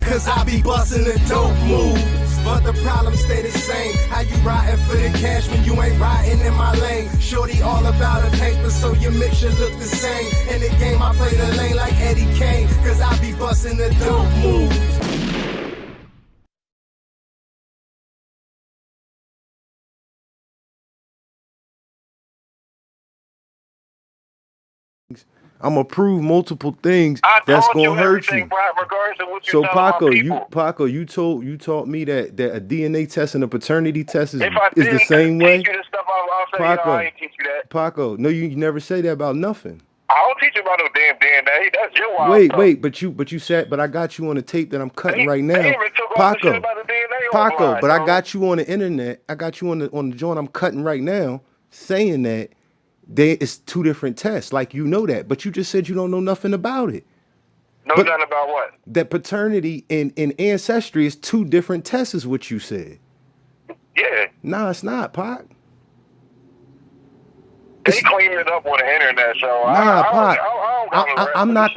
cause I be busting the dope moves. But the problem stay the same. How you riding for the cash when you ain't riding in my lane? Shorty all about a paper, so your mixture look the same. In the game I play the lane like Eddie Kane, cause I be busting the dope moves. I'm gonna prove multiple things that's gonna hurt you. Regardless of what you So Paco, you taught me that a DNA test and a paternity test is the same way. You this stuff, I'll say, Paco, I ain't teach you that. Paco, no, you never say that about nothing. I don't teach you about no damn DNA. That's your wild stuff. But you said, but I got you on the tape that I'm cutting right now. They even took off the shit about the DNA Paco, offline, but bro. I got you on the internet. I got you on the joint I'm cutting right now, saying that it's two different tests. Like, you know that, but you just said you don't know nothing about it. Nothing about what? That paternity and ancestry is two different tests, is what you said. Yeah. Nah, it's not, Pac. They cleaned it up on the internet, so I'm not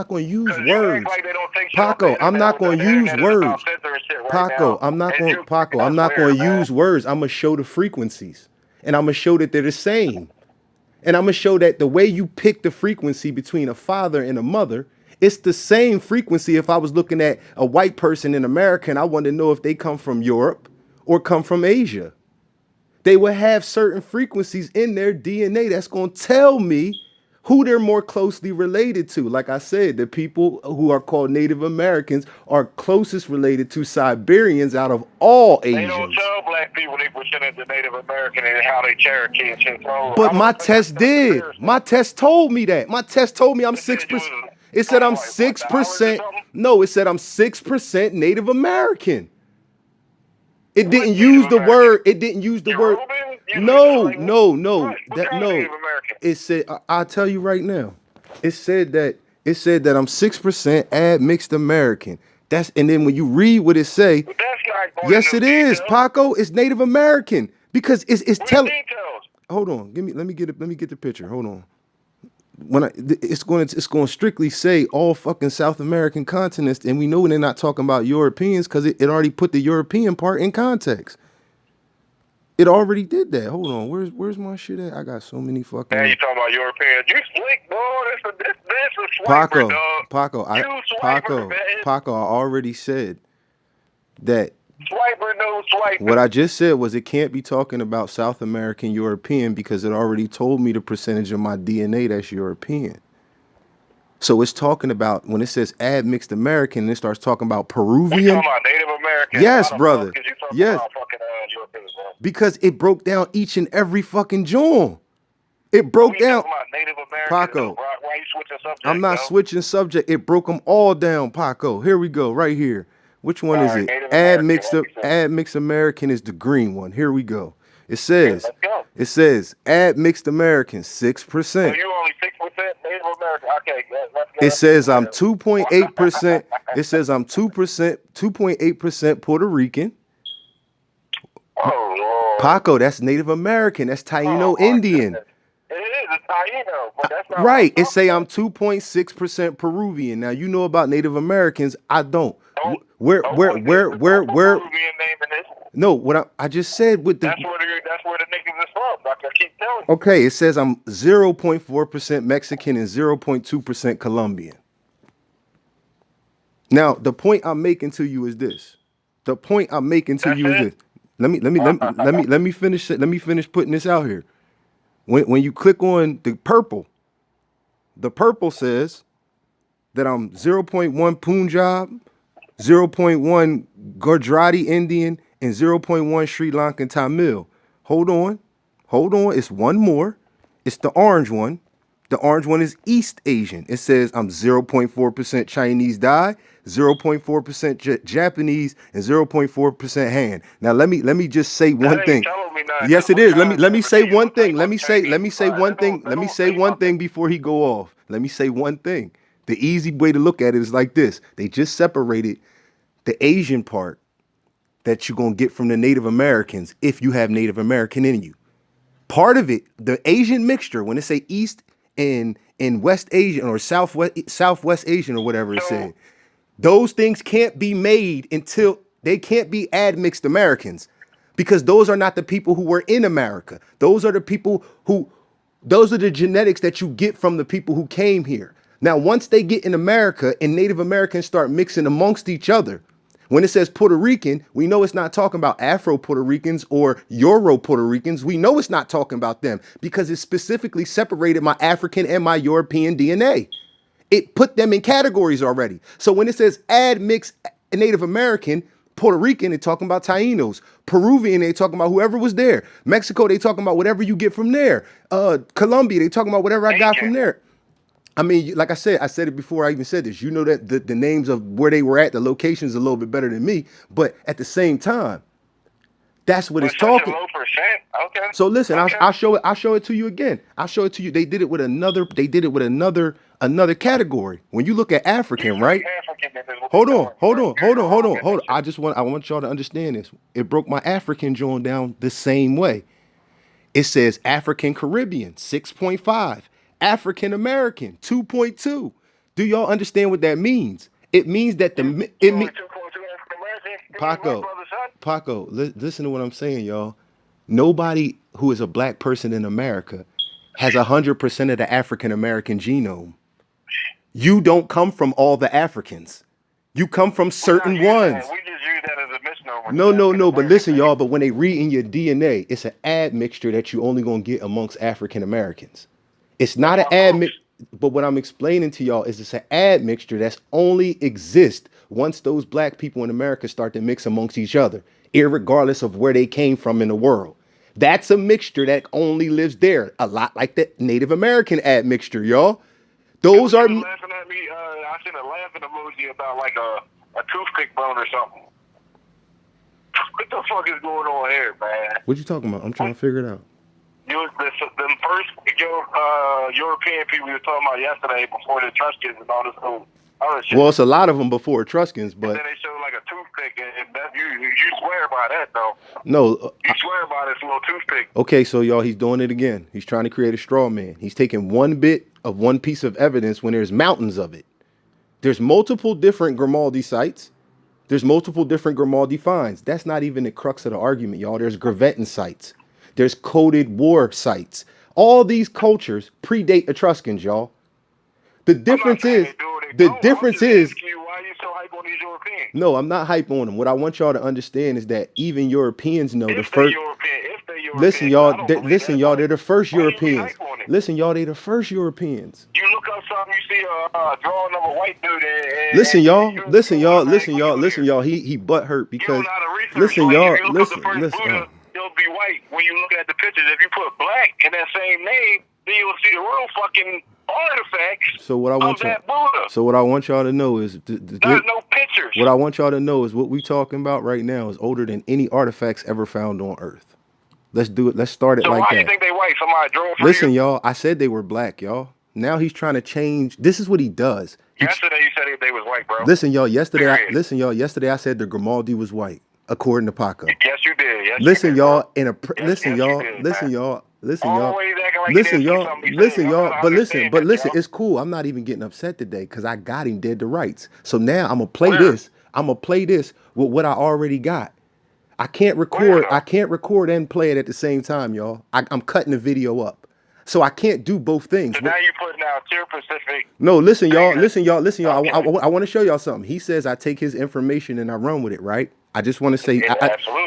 gonna use words. Paco, I'm not gonna use words. Paco, I'm not gonna use words. I'm gonna show the frequencies. And I'm gonna show that they're the same. And I'm gonna show that the way you pick the frequency between a father and a mother, it's the same frequency. If I was looking at a white person in America and I wanted to know if they come from Europe or come from Asia, they would have certain frequencies in their DNA that's gonna tell me who they're more closely related to. Like I said, the people who are called Native Americans are closest related to Siberians out of all Asians. They don't tell black people they percentage the Native American and how they Cherokee and shit. But my test did. My test told me that. My test told me I'm 6%. It said I'm 6%. No, it said I'm 6% Native American. It didn't use the word. It didn't use the word. No. It said, I'll tell you right now. It said that I'm 6% add mixed American. And then when you read what it say, yes, it is, Paco. It's Native American because it's telling. Hold on, let me get the picture. Hold on. It's going to strictly say all fucking South American continents, and we know they're not talking about Europeans because it already put the European part in context. It already did that. Hold on, where's my shit at? I got so many fucking. Yeah, you talking about Europeans? You slick, boy. This a swiper, dog. Paco, I already said that. Swiper, no swiper. What I just said was it can't be talking about South American European because it already told me the percentage of my DNA that's European. So it's talking about, when it says add mixed American, it starts talking about Peruvian. You talking about Native American? Yes, brother. Yes. Europeans, because it broke down each and every fucking joint. It broke down. Native American, Paco, why you switching subject? I'm not switching subject. It broke them all down, Paco. Here we go, right here. Which one is it? Add mixed American is the green one. Here we go. It says, add mixed American 6%. So you only 6% Native American. Okay, it says I'm 2.8%. It says I'm 2.8% Puerto Rican. Oh Lord. Paco, that's Native American. That's Taino Indian. It is a Taino, but that's not right. It say I'm 2.6% Peruvian. Now you know about Native Americans. I don't. Where? No, what I just said with the. That's where the niggas is from. I can keep telling you. Okay, it says I'm 0.4% Mexican and 0.2% Colombian. Now the point I'm making to you is this. Let me finish it. Let me finish putting this out here. When you click on the purple says that I'm 0.1 Punjab, 0.1 Gujarati Indian, and 0.1 Sri Lankan Tamil. Hold on. It's one more. It's the orange one. The orange one is East Asian. It says I'm 0.4% Chinese Dai, 0.4% Japanese, and 0.4% Han. Now let me just say one thing. Yes, it is. Let me say one thing. Let me say one thing before he go off. Let me say one thing. The easy way to look at it is like this. They just separated the Asian part that you're going to get from the Native Americans if you have Native American in you. Part of it, the Asian mixture, when they say East and West Asian or Southwest Asian or whatever it said, Those things can't be made until they can't be admixed Americans, because those are not the people who were in America. Those are the people who, those are the genetics that you get from the people who came here. Now, once they get in America and Native Americans start mixing amongst each other, when it says Puerto Rican, we know it's not talking about Afro Puerto Ricans or Euro Puerto Ricans. We know it's not talking about them because it specifically separated my African and my European DNA. It put them in categories already. So when it says admix Native American, Puerto Rican, they're talking about Tainos. Peruvian, they talking about whoever was there. Mexico, they talking about whatever you get from there. Colombia, they talking about whatever I got from there. I mean, like I said it before I even said this. You know that the names of where they were at, the locations, a little bit better than me. But at the same time, that's what it's talking. Low percent. Okay. So listen, okay. I'll show it. I'll show it to you again. I'll show it to you. They did it with another. They did it with another category. When you look at African, right? Hold on. I want y'all to understand this. It broke my African joint down the same way. It says African Caribbean 6.5, African American 2.2. Do y'all understand what that means? It means that Paco, listen to what I'm saying, y'all. Nobody who is a black person in America has 100% of the African American genome. You don't come from all the Africans. You come from certain ones. We just use that as a misnomer. No. But listen, y'all. But when they read in your DNA, it's an admixture that you only gonna get amongst African Americans. It's not an admixture. But what I'm explaining to y'all is it's an admixture that's only exists once those black people in America start to mix amongst each other, irregardless of where they came from in the world. That's a mixture that only lives there, a lot like the Native American admixture, y'all. Those are laughing at me. I seen a laughing emoji about like a toothpick bone or something. What the fuck is going on here, man? What you talking about? I'm trying to figure it out. The first European people we were talking about yesterday before the Etruscans and all this other shit. Well, it's a lot of them before Etruscans, but and then they showed like a toothpick, and that, you swear by that though. No, you swear by this little toothpick. Okay, so y'all, he's doing it again. He's trying to create a straw man. He's taking one bit of one piece of evidence when there's mountains of it. There's multiple different Grimaldi sites. There's multiple different Grimaldi finds. That's not even the crux of the argument, y'all. There's Gravettan sites. There's coded war sites. All these cultures predate Etruscans, y'all. The difference is, why are you so hype on these Europeans? No, I'm not hype on them. What I want y'all to understand is that even Europeans know the first. Listen, y'all, they're the first Europeans. Listen, y'all, they the first Europeans. You look up something, you see a drawing of a white dude. Listen, y'all. He butt hurt because. Listen, y'all. Listen. It'll be white when you look at the pictures. If you put black in that same name, then you'll see the real fucking artifacts. So what I want y'all to know is there's no pictures. What I want y'all to know is what we talking about right now is older than any artifacts ever found on Earth. Let's do it. Let's start it like that. So why do you think they white? Somebody drove for Listen, y'all. I said they were black, y'all. Now he's trying to change. This is what he does. Yesterday you said they was white, bro. Listen, y'all. Yesterday I said the Grimaldi was white, according to Paco. Yes, you did. Listen, y'all. Listen, y'all. But listen. It's cool. I'm not even getting upset today because I got him dead to rights. So now I'm gonna play this. I'm gonna play this with what I already got. I can't record and play it at the same time, y'all. I'm cutting the video up, so I can't do both things. So now you're putting out tier specific. No, listen, y'all. Okay. I want to show y'all something. He says I take his information and I run with it, right? I just want to say,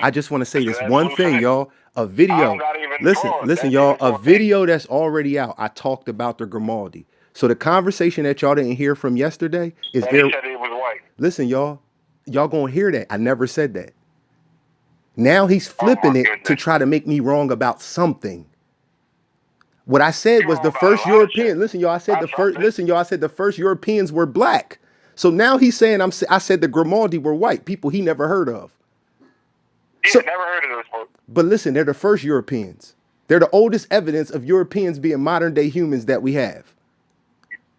I just want to say this one thing, y'all. A video. Listen, y'all. A video that's already out. I talked about the Grimaldi. So the conversation that y'all didn't hear from yesterday is there. He said it was white. Listen, y'all gonna hear that. I never said that. Now he's flipping it to try to make me wrong about something. What I said was the first European. Listen, y'all. I said the first Europeans were black. So now he's saying I said the Grimaldi were white people he never heard of. Never heard of those folks. But listen, they're the first Europeans. They're the oldest evidence of Europeans being modern day humans that we have.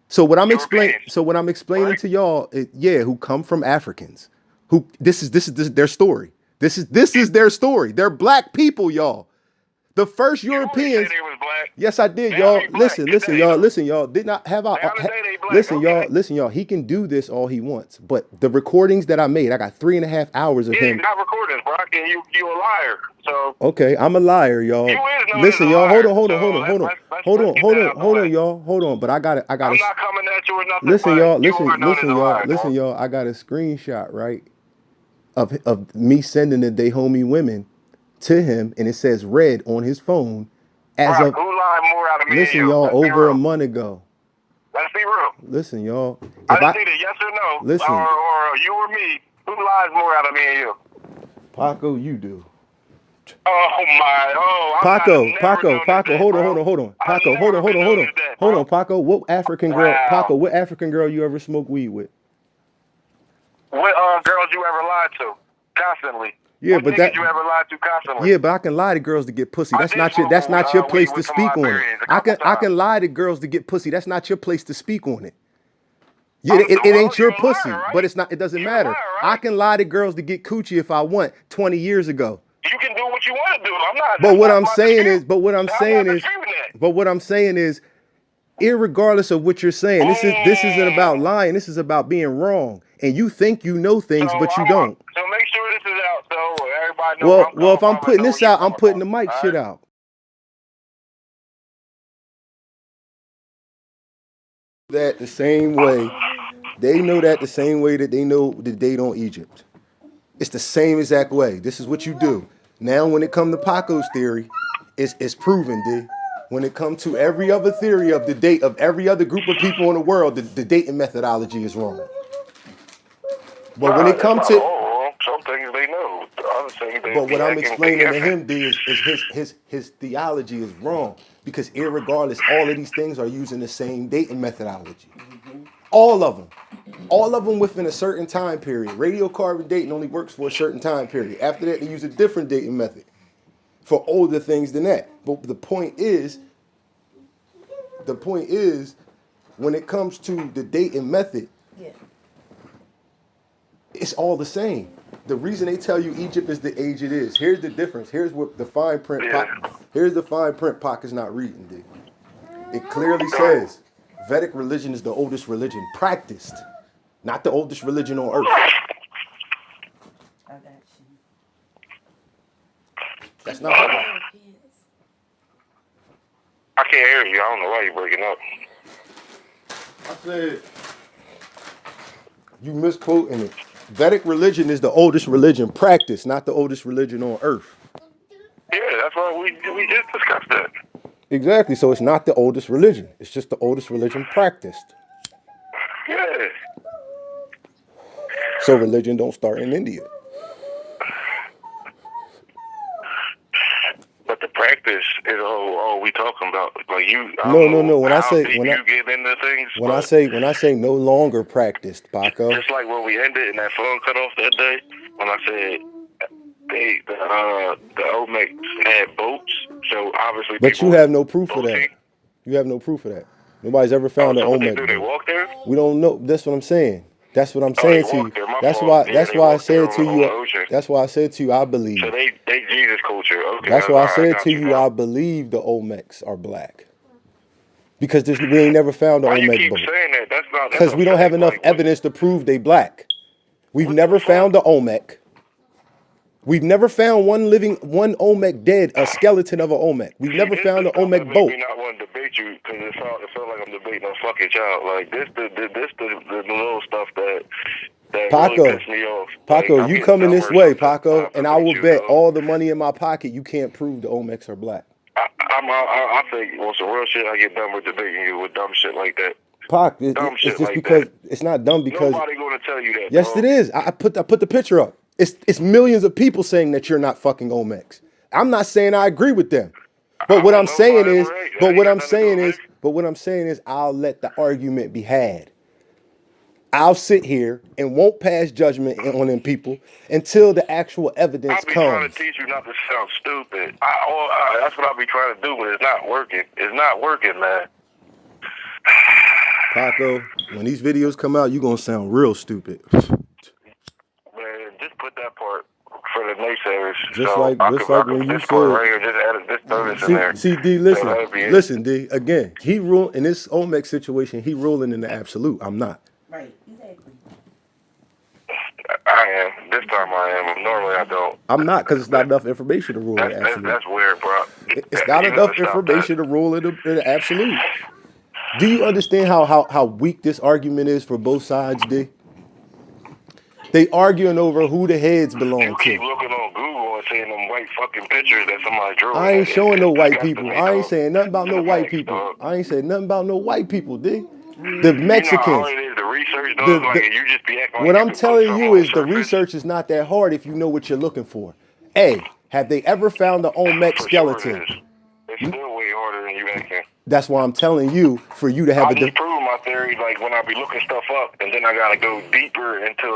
So what I'm explaining to y'all, who come from Africans, who this is their story. This is their story. They're black people, y'all. The first Europeans. You was black. Yes, I did, y'all. Listen, y'all. Did not have I? listen, y'all. He can do this all he wants, but the recordings that I made, I got 3.5 hours of him. Not recordings, bro. You a liar. So okay, I'm a liar, y'all. Listen, y'all. Hold on, y'all. Hold on. But I got it. I'm not coming at you with nothing. Listen, y'all. Liar, Listen, y'all. I got a screenshot right of me sending the They Homie Women to him, and it says red on his phone as bro, of. who lied more out of me? Listen, y'all. Over a month ago. Let's be real. Listen, y'all. I just need a yes or no. Listen. Or you or me. Who lies more out of me and you? Paco, you do. Oh my! Oh, Paco. Hold on. Paco, hold on. Paco, what African girl? Wow. Paco, what African girl you ever smoked weed with? What girls you ever lied to constantly? Yeah, what but niggas you ever lied to constantly? Yeah, but I can lie to girls to get pussy. That's not your place to speak on it. I can lie to girls to get pussy. That's not your place to speak on it. Yeah, it ain't your pussy, liar, right? But it doesn't matter. Liar, right? I can lie to girls to get coochie if I want 20 years ago. You can do what you want to do. I'm not. But what I'm saying is, irregardless of what you're saying, this isn't about lying. This is about being wrong. And you think you know things, but you don't. So make sure this is out so everybody knows. Well, if I'm putting this out, I'm putting the mic shit out. That the same way, they know that the same way that they know the date on Egypt. It's the same exact way. This is what you do. Now, when it comes to Paco's theory, it's proven, D. When it comes to every other theory of the date of every other group of people in the world, the dating methodology is wrong. But when it comes to some things they know, the other things they. But what I'm explaining to him, D, is his theology is wrong because irregardless, all of these things are using the same dating methodology. All of them within a certain time period. Radiocarbon dating only works for a certain time period. After that, they use a different dating method for older things than that. But the point is, when it comes to the dating method, it's all the same. The reason they tell you Egypt is the age it is. Here's the difference. Here's what the fine print. Here's the fine print. Pac is not reading, D. It clearly says Vedic religion is the oldest religion practiced, not the oldest religion on earth. That's not right. I can't hear you. I don't know why you're breaking up. I said you misquoting it. Vedic religion is the oldest religion practiced, not the oldest religion on earth. Yeah, that's why we just discussed that. Exactly. So it's not the oldest religion. It's just the oldest religion practiced. Yeah. So religion don't start in India. But the practice is all we talking about. Like you. No. When I say no longer practiced, Paco. Just like when we ended and that phone cut off that day, when I said the Olmecs had boats, so obviously. But you have no proof of that. You have no proof of that. Nobody's ever found an Olmec boat. They walk there? We don't know. That's what I'm saying. That's what I'm saying to you. That's why I said to you. That's why I said to you, I believe. So they Jesus culture. Okay. That's why I said to you, I believe the Olmecs are black. Because we ain't never found an Olmec boat. Saying that? That's not. Because we don't have enough evidence to prove they black. We've never found the Olmec. We've never found one Olmec dead, a skeleton of an Olmec. We've never found an Olmec boat. I not want to debate you because it felt like I'm debating a fucking child. Like this, the little stuff that Paco, really pissed me off. Paco, you coming this way, Paco, and I will bet all the money in my pocket you can't prove the Olmecs are black. I think on some real shit, I get done with debating you with dumb shit like that. Pac, it's just like because that. It's not dumb because nobody gonna tell you that. Yes, bro. It is. I put the picture up. It's millions of people saying that you're not fucking Olmecs. I'm not saying I agree with them, but what I'm saying is, I'll let the argument be had. I'll sit here and won't pass judgment on them people until the actual evidence comes. I'll be trying to teach you not to sound stupid. That's what I'll be trying to do, but it's not working. It's not working, man. Paco, when these videos come out, you're going to sound real stupid. Man, just put that part for the naysayers. Just so like when you Discord said. right here, just added this notice in there. See, D, listen, D. Again, he rule in this Olmec situation. He ruling in the absolute. I'm not. Right, exactly. I am. This time I am. Normally I don't. I'm not, because it's not enough information to rule in the That's, absolute. that's weird, bro. It's not enough information to rule in the absolute. Do you understand how weak this argument is for both sides, D? They arguing over who the heads belong You keep to. looking on Google and seeing them white fucking pictures that somebody drew. I ain't showing no white people. I ain't dog. saying nothing about no white Facts, people. dog. I ain't saying nothing about no white people, D. The You know how Mexicans. hard it is to research, dog? Like, you just be acting like What you I'm can put telling something you on is the surface. research is not that hard if you know what you're looking for. A, have they ever found the Olmec For skeleton? Sure it is. It's still way harder than you acting. That's why I'm telling you, for you to have I'm a just proving my theory, like when I be looking stuff up, and then I gotta go deeper into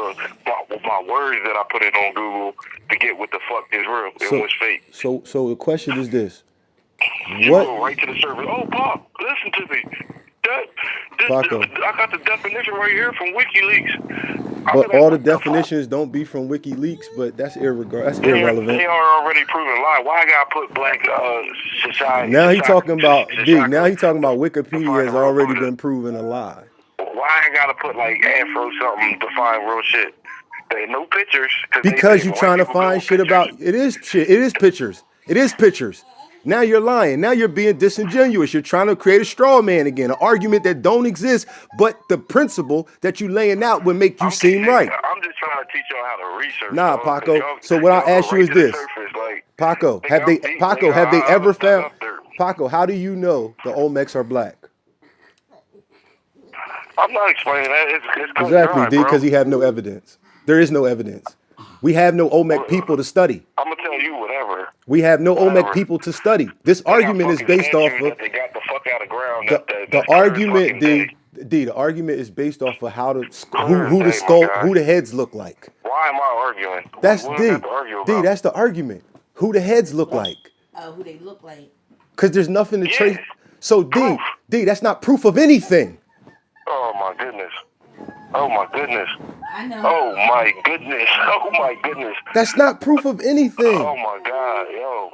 my words that I put in on Google to get what the fuck is real and what's fake. So the question is this: You what? go right to the surface. Oh, Pop, listen to me. Paco. I got the definition right here from WikiLeaks. But all the definitions don't be from WikiLeaks, but that's irrelevant. They are already proven lie. Why I gotta put black society? Now he talking about society, Now he talking about Wikipedia define has real already Buddha. been proven a lie. Why I gotta put like Afro something to find real shit? There ain't no pictures. Because you're trying to find shit about it is pictures. It is pictures. Now you're lying. Now you're being disingenuous. You're trying to create a straw man again, an argument that don't exist, but the principle that you laying out would make you seem right. I'm just trying to teach y'all how to research. Nah, dog. Paco. Y'all- So what I'll y'all ask go you is right to the this. surface, like, Paco, nigga, have I'm they deep, Paco, nigga. have they I ever was dug found up there. Paco, how do you know the Olmecs are black? I'm not explaining that. It's cut and Exactly, dry, D, bro. because he have no evidence. There is no evidence. We have no Olmec people to study. I'm gonna tell you whatever. We have no Olmec Whatever. people to study. This They got argument is fucking based off statues of that they got the fuck out of ground. the argument, D. The argument is based off of how the Clear who the as day, my skull, guy. who the heads look like. Why am I arguing? That's what D. do I have to argue D. about? That's the argument. Who the heads look like. Who they look like. Because there's nothing to Yeah. trace. So D, Proof. D, that's not proof of anything. Oh my goodness. Oh my goodness. I know. Oh my goodness. Oh my goodness. That's not proof of anything. Oh my God, yo.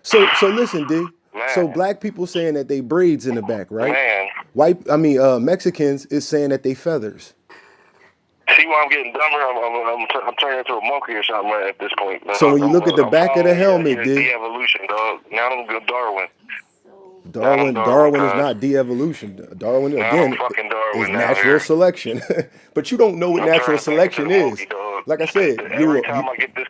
So listen, D. Man. So black people saying that they braids in the back, right? Man. Mexicans is saying that they feathers. See why I'm getting dumber? I'm turning into a monkey or something right at this point. So when you look at the back of the helmet, it's D. de-evolution, dog. Now I'm good Darwin. Darwin is not de-evolution. Darwin, Now again, I'm fucking Darwin is now natural here. selection. But you don't know what I'm natural turning back into selection the is. monkey, dog. Like I said, Every time I get this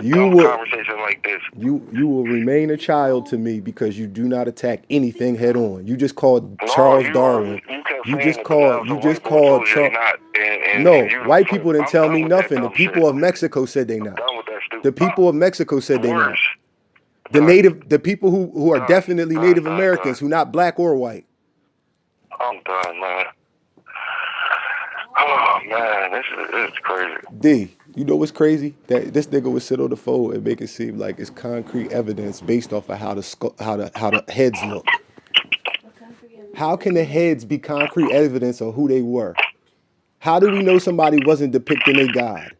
you dumb will- conversation like this, you will remain a child to me because you do not attack anything head on. You just called Charles Darwin. You just called Charles. No, white people didn't tell me nothing. The people of Mexico said they not. done with that stupid. The people of Mexico said they not. Worse. The people who are definitely Native Americans, who not black or white. I'm done, man. Oh man, this is crazy. D, you know what's crazy? That this nigga would sit on the phone and make it seem like it's concrete evidence based off of how the heads look. How can the heads be concrete evidence of who they were? How do we know somebody wasn't depicting a god?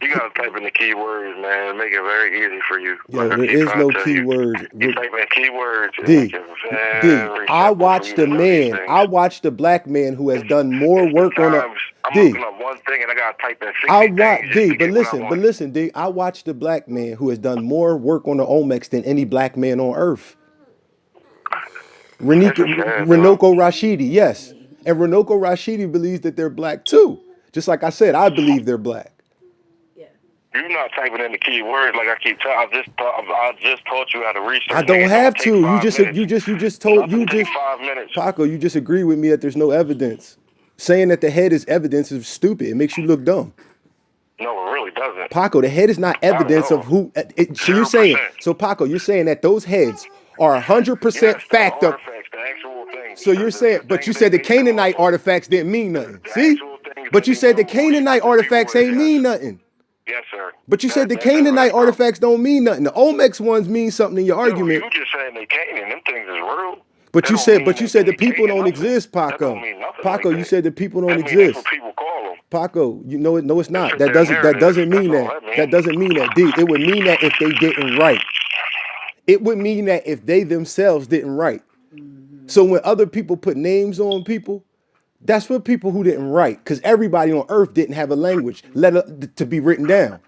You gotta type in the keywords, man. Make it very easy for you. Yo, there is no keywords. You type in keywords. D, I watched a man. I watched a black man who has done more work on a. I'm D, looking up one thing and I gotta type in 60 I things watch just D, to but get what I listen, want. D. I watched a black man who has done more work on the Olmecs than any black man on earth. Renoko Rashidi, yes, and Renoko Rashidi believes that they're black too. Just like I said, I believe they're black. You're not typing in the keywords like I keep telling. I just taught you how to research. I don't have to. You just 5 minutes. Paco, you just agree with me that there's no evidence. Saying that the head is evidence is stupid. It makes you look dumb. No, it really doesn't. Paco, the head is not evidence of who. So you're saying, 0%. Paco, you're saying that those heads are 100% Yes, fact the of. artifacts, the actual things. So you're saying, but you said the Canaanite artifacts didn't mean nothing. See? But you said the Canaanite artifacts ain't mean nothing. Yes, sir. But you said the Canaanite artifacts don't mean nothing. The Olmecs ones mean something in your argument. You just saying they Canaan. Them things is real. But you said the people don't Canaan, exist, That Paco. don't mean nothing Paco, like you that. said the people don't That mean that's exist. what people call them. Paco, you know it. No, it's not. That's That their doesn't. That narrative. doesn't mean That's all that. that means. That doesn't mean that. D. It would mean that if they didn't write. It would mean that if they themselves didn't write. So when other people put names on people, that's for people who didn't write, because everybody on earth didn't have a language to be written down.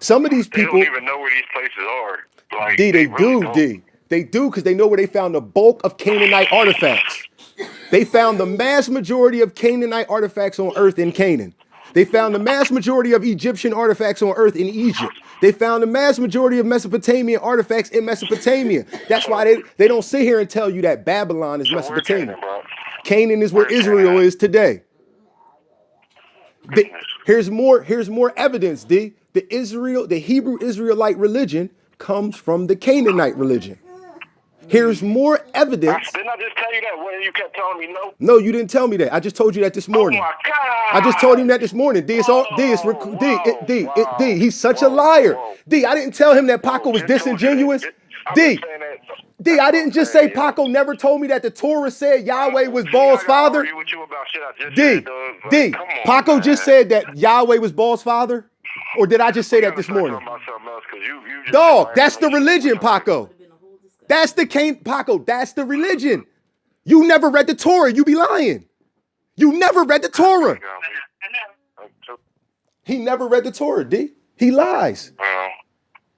Some of these They people, don't even know where these places are. Like, D, they really do, don't. D. They do, because they know where they found the bulk of Canaanite artifacts. They found the mass majority of Canaanite artifacts on earth in Canaan. They found the mass majority of Egyptian artifacts on earth in Egypt. They found the mass majority of Mesopotamian artifacts in Mesopotamia. That's why they don't sit here and tell you that Babylon is So where's Mesopotamia. Canaan, bro? Canaan is where Where's Israel Canaan? is today. Goodness. Here's more evidence, D. The Hebrew Israelite religion comes from the Canaanite religion. Here's more evidence. Didn't I just tell you that when you kept telling me no? No, you didn't tell me that. I just told you that this morning. Oh my God! I just told him that this morning. D, it's all D. It's D. He's such a liar. D, I didn't tell him that Paco was disingenuous. D. D, I didn't just say Paco never told me that the Torah said Yahweh was Baal's father. D. Paco just said that Yahweh was Baal's father? Or did I just say that this morning? Dog, that's the religion, Paco. That's the Paco, that's the religion. You never read the Torah, you be lying. You never read the Torah. He never read the Torah, D. He lies.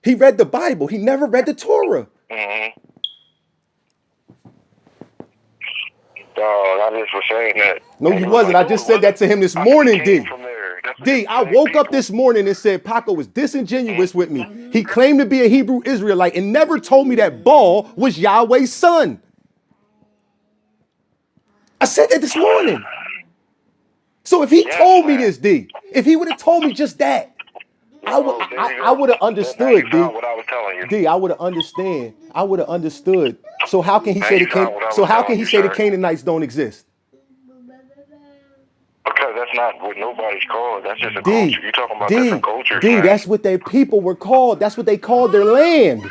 He read the Bible. He never read the Torah. I just was saying that. No, you wasn't. I just said that to him this morning, D. D, I woke up this morning and said Paco was disingenuous with me. He claimed to be a Hebrew Israelite and never told me that Baal was Yahweh's son. I said that this morning. So if he told me this, D, if he would have told me just that, I would have understood, D. What I was telling you. D, I would have understand. I would have understood. So how can he say the Canaanites don't exist? Because that's not what nobody's called. That's just a culture. You're talking about different cultures. D, man. that's what their people were called. That's what they called their land.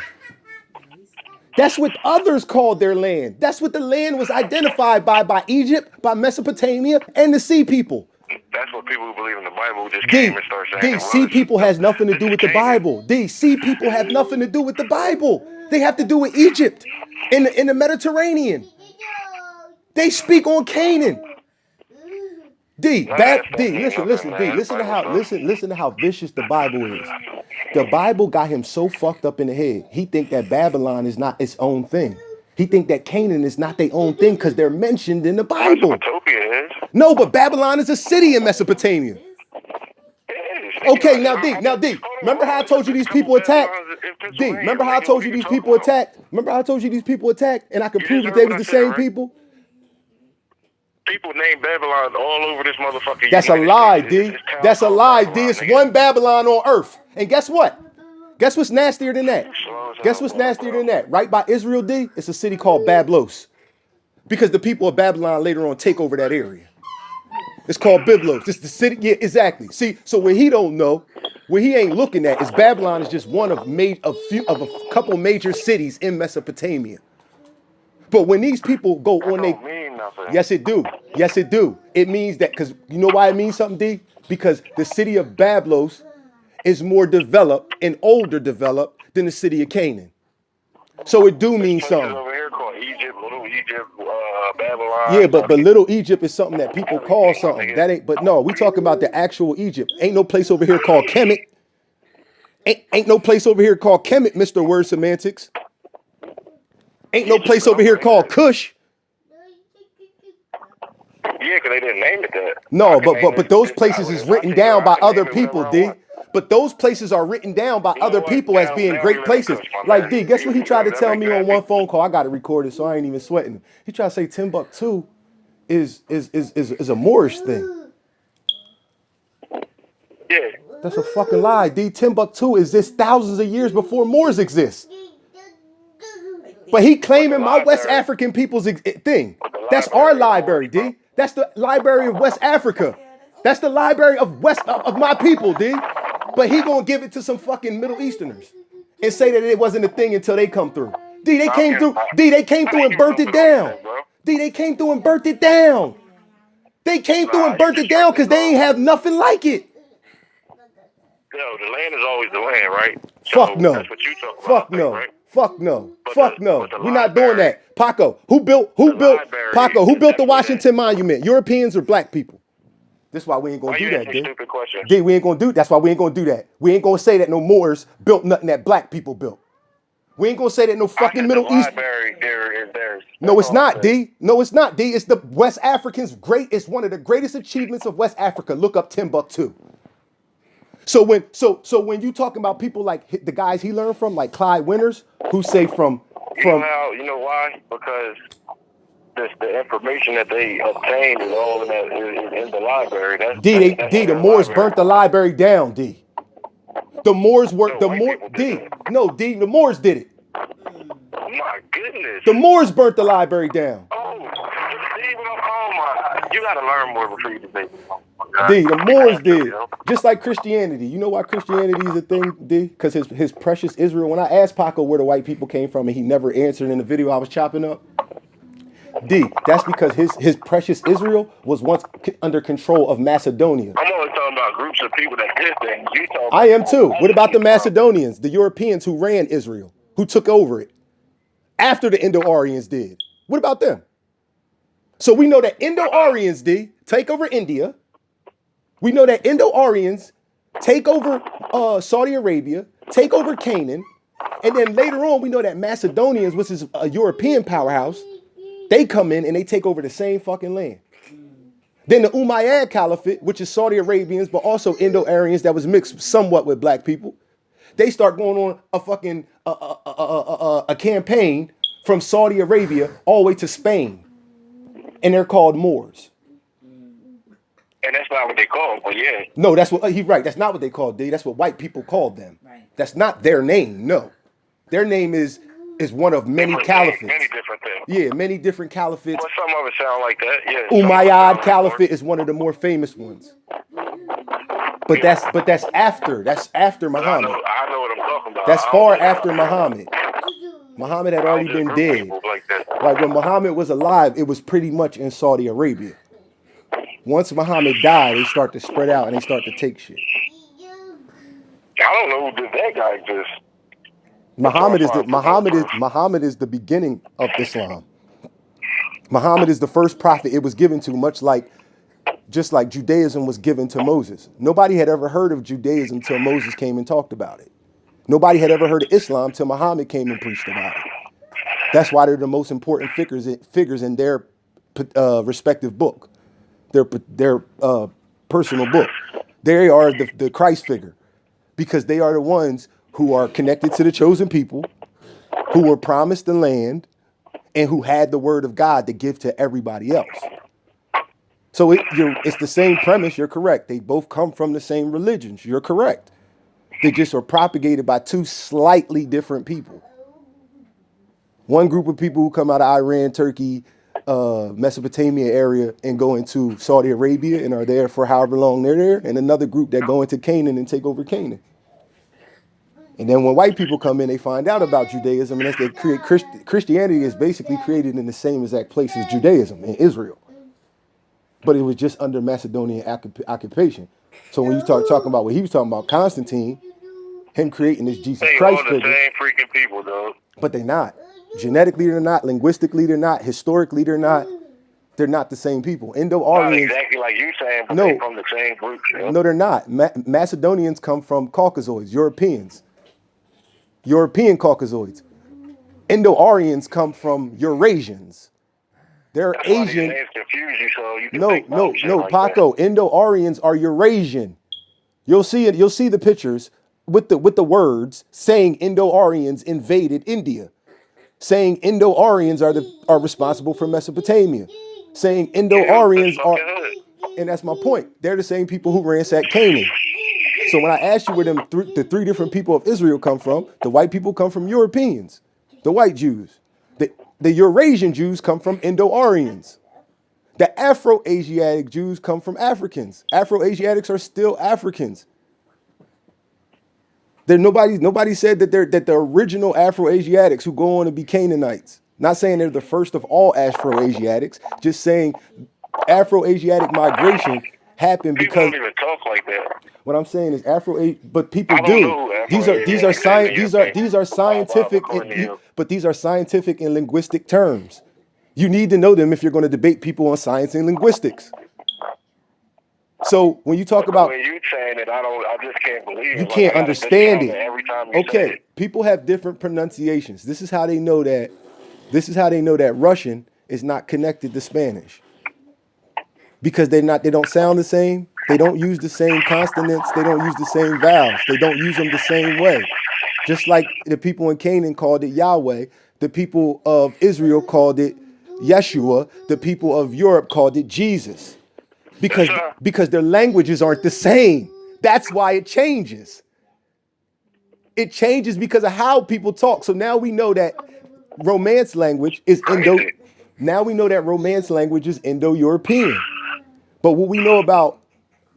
That's what others called their land. That's what the land was identified by Egypt, by Mesopotamia, and the sea people. That's what people who believe in the Bible just came and started saying. Sea people has nothing to do with the Bible. Sea people have nothing to do with the Bible. They have to do with Egypt in the Mediterranean. They speak on Canaan. Listen to how vicious the Bible is. The Bible got him so fucked up in the head. He think that Babylon is not its own thing. He think that Canaan is not their own thing because they're mentioned in the Bible. Mesopotamia is. No, but Babylon is a city in Mesopotamia. Okay, now D. Remember how I told you these people attacked? D. Remember how I told you these people attacked? And I could prove that they was the same people? People named Babylon all over this motherfucker. That's a lie, D. That's a lie, D. It's one Babylon on earth. And guess what? Guess what's nastier than that? Right by Israel, D, it's a city called Bablos. Because the people of Babylon later on take over that area. It's called Byblos. It's the city. Yeah, exactly. See, so what he don't know, what he ain't looking at is Babylon is just one of a couple major cities in Mesopotamia. But when these people go on yes, it do. It means that, because you know why it means something, D? Because the city of Bablos is more developed and older developed than the city of Canaan. So it do mean something. Over here called Egypt, Little Egypt, Babylon. Yeah, but Little Egypt is something that people call something. That ain't. But no, we talking about the actual Egypt. Ain't no place over here called Kemet. Ain't no place over here called Kemet, Mr. Word Semantics. Ain't no place over here called Cush. Yeah, because they didn't name it that. No, but those places is written down by other people, D. But those places are written down by other people as being great places. Like, D, guess what he tried to tell me on one phone call? I got it recorded, so I ain't even sweating. He tried to say Timbuktu is a Moorish thing. Yeah. That's a fucking lie, D. Timbuktu exists thousands of years before Moors exist. But he claiming my West African people's thing. That's our library, D. That's the library of West Africa. That's the library of my people, D. But he gonna give it to some fucking Middle Easterners and say that it wasn't a thing until they come through. D, they came through. D, they came through and burnt it down. D, they came through and burnt it down. They came through and burnt it down because they ain't have nothing like it. Yo, the land is always the land, right? Fuck So no. That's what you talk Fuck about, no. right? Fuck no. But Fuck the- no. but the We're not doing library- that. Paco, who built library Paco, who is built the definitely Washington Monument? Europeans or black people? This is why we ain't Why gonna you do that, asking D. stupid questions? D, we ain't gonna do. That's why we ain't gonna do that. We ain't gonna say that no Moors built nothing that black people built. We ain't gonna say that no fucking Middle the East. library there is theirs. No, That's it's all I'm not, saying. D. No, it's not, D. It's the West Africans' it's one of the greatest achievements of West Africa. Look up Timbuktu. So when you talking about people like the guys he learned from, like Clyde Winters, who say from You know why? Because the information that they obtained is all in that is in the library. That's D, that's D, in the their Moors library. burnt the library down, D. The Moors were No, the white Moors people did D. that. No, D, the Moors did it. My goodness. The Moors burnt the library down. Oh my! You gotta learn more before you debate. D, the Moors did. Just like Christianity. You know why Christianity is a thing, D? Because his precious Israel. When I asked Paco where the white people came from and he never answered in the video I was chopping up, D, that's because his precious Israel was once under control of Macedonia. I'm only talking about groups of people that did things. You talking I am too. about What about the Macedonians, the Europeans who ran Israel, who took over it after the Indo-Aryans did? What about them? So we know that Indo-Aryans, D, take over India. We know that Indo-Aryans take over Saudi Arabia, take over Canaan, and then later on we know that Macedonians, which is a European powerhouse, they come in and they take over the same fucking land. Then the Umayyad Caliphate, which is Saudi Arabians, but also Indo-Aryans that was mixed somewhat with black people, they start going on a fucking a campaign from Saudi Arabia all the way to Spain, and they're called Moors. And that's not what they call them, but yeah. No, that's what he's right. That's not what they called, D. That's what white people called them. Right. That's not their name. No, their name is one of many caliphates. Many different things. Yeah, many different caliphates. But some of it sound like that, yeah. Umayyad Caliphate is one of the more famous ones. But that's after Muhammad. I know what I'm talking about. That's far after Muhammad. Muhammad had already been dead. Like when Muhammad was alive, it was pretty much in Saudi Arabia. Once Muhammad died, they start to spread out and they start to take shit. I don't know who did that guy just. Muhammad is the beginning of Islam. Muhammad is the first prophet it was given to, just like Judaism was given to Moses. Nobody had ever heard of Judaism till Moses came and talked about it. Nobody had ever heard of Islam till Muhammad came and preached about it. That's why they're the most important figures in their respective book, their personal book. They are the Christ figure, because they are the ones who are connected to the chosen people, who were promised the land, and who had the word of God to give to everybody else. So it's the same premise. You're correct. They both come from the same religions. You're correct. They just are propagated by two slightly different people. One group of people who come out of Iran, Turkey, Mesopotamia area and go into Saudi Arabia and are there for however long they're there, and another group that go into Canaan and take over Canaan. And then when white people come in, they find out about Judaism, and as they create Christianity is basically created in the same exact place as Judaism in Israel. But it was just under Macedonian occupation. So when you start talking about what he was talking about, Constantine, him creating this Jesus Christ all the figure. same freaking people, though. But they're not. Genetically, they're not. Linguistically, they're not. Historically, they're not. They're not the same people. Not Indo-Aryans. exactly like you saying, but No. they from the same group. You know? No, they're not. Macedonians come from Caucasoids, Europeans. European Caucasoids. Indo-Aryans come from Eurasians. They're That's why these Asian. names confuse you, so you can No, think about shit like Paco. Indo-Aryans are Eurasian. You'll see it. You'll see the pictures with the words saying Indo-Aryans invaded India, saying Indo-Aryans are responsible for Mesopotamia, saying Indo-Aryans are, and that's my point. They're the same people who ransacked Canaan. So when I asked you where the three different people of Israel come from, the white people come from Europeans, the white Jews. The Eurasian Jews come from Indo-Aryans. The Afro-Asiatic Jews come from Africans. Afro-Asiatics are still Africans. Nobody said that they're the original Afro-Asiatics who go on to be Canaanites. Not saying they're the first of all Afro-Asiatics, just saying Afro-Asiatic migration happened People because don't even talk like that. what I'm saying is but people I don't do. know who These are Afro-Asiatic is. these are scientific Cornel. but these are scientific and linguistic terms. You need to know them if you're going to debate people on science and linguistics. So when you talk about, When you saying it, I just can't believe it. you Like, can't I gotta understand discount it. every time you say Okay, it. people have different pronunciations. This is how they know that. This is how they know that Russian is not connected to Spanish because they don't sound the same. They don't use the same consonants. They don't use the same vowels. They don't use them the same way. Just like the people in Canaan called it Yahweh, the people of Israel called it Yeshua, the people of Europe called it Jesus. Because Yes, sir. because their languages aren't the same. That's why it changes. It changes because of how people talk. So now we know that Romance language is Indo. Crazy. Now we know that Romance language is Indo-European. But what we know about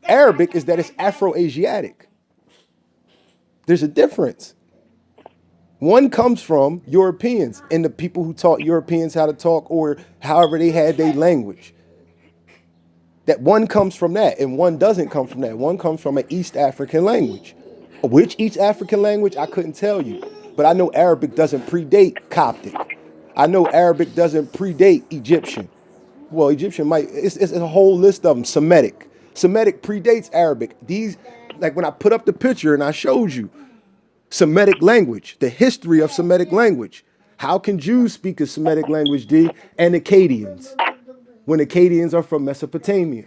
Arabic is that it's Afro-Asiatic. There's a difference. One comes from Europeans and the people who taught Europeans how to talk or however they had their language. That one comes from that and one doesn't come from that. One comes from an East African language. Which East African language, I couldn't tell you. But I know Arabic doesn't predate Coptic. I know Arabic doesn't predate Egyptian. Well, Egyptian might, it's a whole list of them. Semitic. Semitic predates Arabic. These, like when I put up the picture and I showed you Semitic language, the history of Semitic language. How can Jews speak a Semitic language, D? And Akkadians, when Akkadians are from Mesopotamia.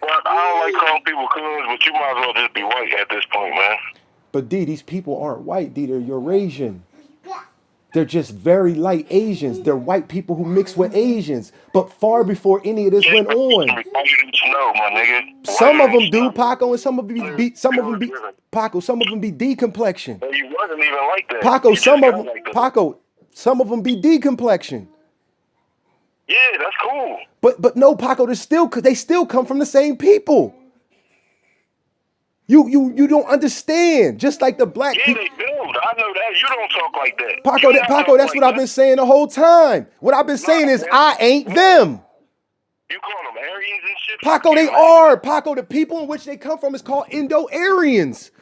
Well, I don't like calling people coons, but you might as well just be white at this point, man. But D, these people aren't white, D, they're Eurasian. They're just very light Asians. They're white people who mix with Asians. But far before any of this went on. No, my nigga. Some of them do, Paco, and some of them be Paco, some of them be D-complexion. You wasn't even like that. Paco, You some just of them, got like that. Paco, some of them be D-complexion. Yeah, that's cool. But no, Paco, they still come from the same people. You don't understand. Just like the black Yeah, people. they do. I know that. You don't talk like that. Paco, that's what I've been saying the whole time. What I've been saying is I ain't them. You call them Aryans and shit? Paco, they are. Paco, the people in which they come from is called Indo-Aryans.